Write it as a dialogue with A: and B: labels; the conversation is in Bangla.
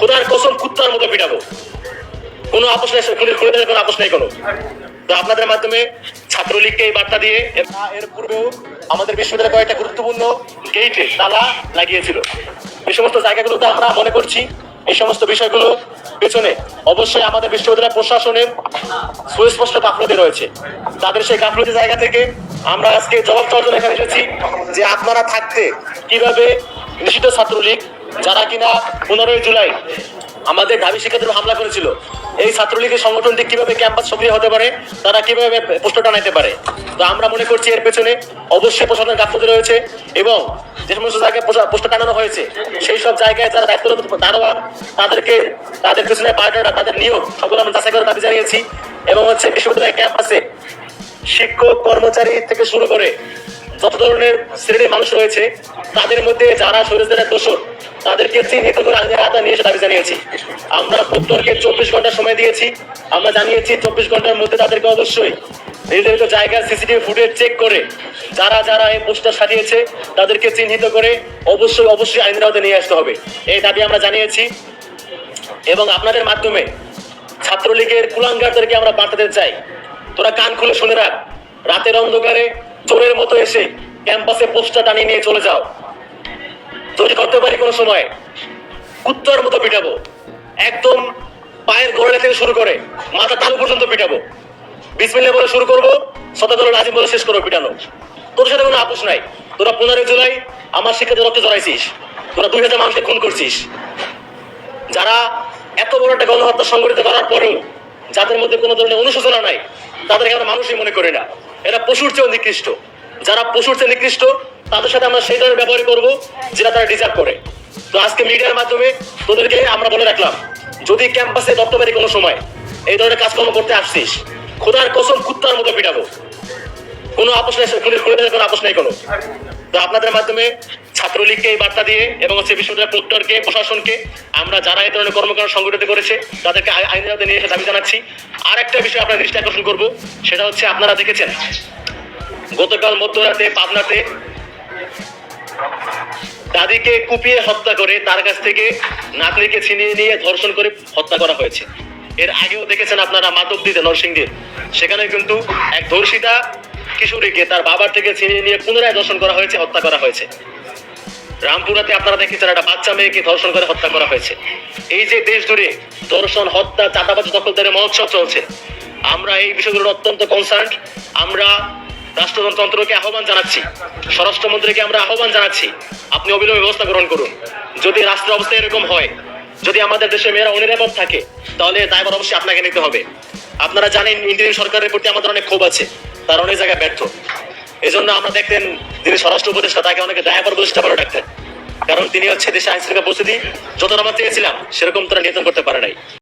A: খোদার কসম কুত্তার মতো পিটাবো। কোনো আপোষ নেই, খুনিদের কোনো আপোষ নেই কোনো। তো আপনাদের মাধ্যমে ছাত্রলীগকে এই বার্তা দিয়ে এর পূর্বেও আমাদের বিশ্ববিদ্যালয়ে কয়েকটা গুরুত্বপূর্ণ গেইটে তালা লাগিয়েছিল। এই সমস্ত জায়গাগুলোতে আমরা মনে করছি এই সমস্ত বিষয়গুলো পেছনে অবশ্যই আমাদের বিশ্ববিদ্যালয় প্রশাসনের সুস্পষ্ট গাফলতি রয়েছে। তাদের সেই গাফলতি জায়গা থেকে আমরা আজকে জবাব চাওয়ার জন্য এখানে এসেছি যে আপনারা থাকতে কিভাবে নিষিদ্ধ ছাত্রলীগ যারা কিনা 15 জুলাই আমাদের ঢাবি শিক্ষার্থীদের হামলা করেছিল, এই ছাত্রলীগের সংগঠনটি কিভাবে ক্যাম্পাস সক্রিয় হতে পারে, তারা কিভাবে পোস্টার টানাইতে পারে। তো আমরা মনে করছি এর পেছনে অবশ্যই প্রশাসনের গাফলতি রয়েছে এবং যে সমস্ত জায়গায় পোস্টার টানানো হয়েছে সেই সব জায়গায় যারা দায়িত্বরত দারোয়ান তাদের পেছনে পার্টিরা তাদের নিয়োগ সকল আমরা যাচাই করে দাবি জানিয়েছি। এবং বিশ্ববিদ্যালয় ক্যাম্পাসে শিক্ষক কর্মচারী থেকে শুরু করে যত ধরনের শ্রেণীর মানুষ রয়েছে তাদের মধ্যে যারা শরীরের দোষর তাদেরকে চিহ্নিত করে আইনের আওতায় নিয়ে এসে দাবি জানিয়েছি। আমরা প্রক্টরকে 24 ঘন্টা সময় দিয়েছি। আমরা জানিয়েছি 24 ঘন্টার মধ্যে তাদেরকে অবশ্যই নির্ধারিত জায়গার সিসিটিভি ফুটেজ চেক করে যারা যারা এই পোস্টার সাজিয়েছে তাদেরকে চিহ্নিত করে অবশ্যই আইনের আওতায় নিয়ে আসতে হবে, এই দাবি আমরা জানিয়েছি। এবং আপনাদের মাধ্যমে ছাত্রলীগের কুলাঙ্গারদেরকে আমরা বার্তা দিতে চাই, তোরা কান খুলে শুনে রাখ, রাতের অন্ধকারে চোরের মতো এসে ক্যাম্পাসে পোস্টার টানিয়ে নিয়ে চলে যাও। যদি করতে পারি কোনো সময় কুত্তার মতো পিটাবো, একদম পায়ের গোড়া থেকে শুরু করে মাথা তালু পর্যন্ত পিটাবো। বিসমিল্লাহ বলে শুরু করবো, সদাদুল আজিম বলে শেষ করবো পিটানো। তোর সাথে কোনো আপোষ নাই। তোরা 15 জুলাই আমার শিক্ষার্থীদের রক্তে জড়াইছিস, তোরা 2000 মানুষকে খুন করছিস। যারা এত বড় একটা গণহত্যা সংগঠিত করার পরেও যাদের মধ্যে কোনো ধরনের অনুশোচনা নাই তাদেরকে আমরা মানুষই মনে করি না। এরা পশুর চেয়েও নিকৃষ্ট। যারা পশুর চেয়ে নিকৃষ্ট তাদের সাথে আমরা সেই ধরনের ব্যবহার করবো যেটা তারা ডিজার্ভ করে। তো আজকে মিডিয়ার মাধ্যমে তোদেরকে আমরা বলে রাখলাম, যদি ক্যাম্পাসে দপ্তরে কোনো সময় এই ধরনের কাজকর্ম করতে আসছিস, খোদার কসম কুত্তার মতো পিটাবো। কোনো আপোষ নেই, খুনিদের কোনো আপোষ নেই কোনো। তো আপনাদের মাধ্যমে ছাত্রলীগকে এই বার্তা দিয়ে এবং বিশ্ববিদ্যালয় প্রক্টরকে প্রশাসনকে আমরা যারা এই ধরনের কর্মকাণ্ড সংগঠিত করেছে তাদেরকে আইনের আওতায় নিয়ে এসে দাবি জানাচ্ছি। আর একটা বিষয় আপনার দৃষ্টি আকর্ষণ করবো, সেটা হচ্ছে আপনারা দেখেছেন গতকাল মধ্যরাতে পাবনাতে দাদিকে কুপিয়ে হত্যা করে তার কাছ থেকে নাতনিকে ছিনিয়ে নিয়ে ধর্ষণ করে হত্যা করা হয়েছে। এর আগেও দেখেছেন আপনারা মাধবদীতে নরসিংদীর, সেখানে কিন্তু এক ধর্ষিতা কিশোরীকে তার বাবার থেকে ছিনিয়ে নিয়ে পুনরায় ধর্ষণ করা হয়েছে, হত্যা করা হয়েছে। রামপুরাতে আপনারা দেখেছেন একটা বাচ্চা মেয়েকে ধর্ষণ করে হত্যা করা হয়েছে। এই যে দেশ জুড়ে ধর্ষণ, হত্যা, চাঁদাবাজি, দখলদারের মহোৎসব চলছে, আমরা এই বিষয়গুলো অত্যন্ত কনসার্ন। আমরা রাষ্ট্রযন্ত্রকে আহ্বান জানাচ্ছি, স্বরাষ্ট্রমন্ত্রীকে আমরা আহ্বান জানাচ্ছি, আপনি অবিলম্বে ব্যবস্থা গ্রহণ করুন। যদি রাষ্ট্রের অবস্থা এরকম হয়, যদি আমাদের দেশে মেয়েরা অনিরাপদ থাকে, তাহলে দায়ভার অবশ্যই আপনাকে নিতে হবে। আপনারা জানেন ইন্ডিয়ান সরকারের প্রতি আমাদের অনেক ক্ষোভ আছে, তার অনেক জায়গায় ব্যর্থ। এই জন্য আমরা দেখতেন যিনি স্বরাষ্ট্র উপদেষ্টা তাকে অনেকে দায়ভার উপদেষ্টা বলে ডাকতেন, কারণ তিনি দেশে আইন শৃঙ্খলা পরিস্থিতি যতটা আমরা চেয়েছিলাম সেরকম তারা নিয়ন্ত্রণ করতে পারে নাই।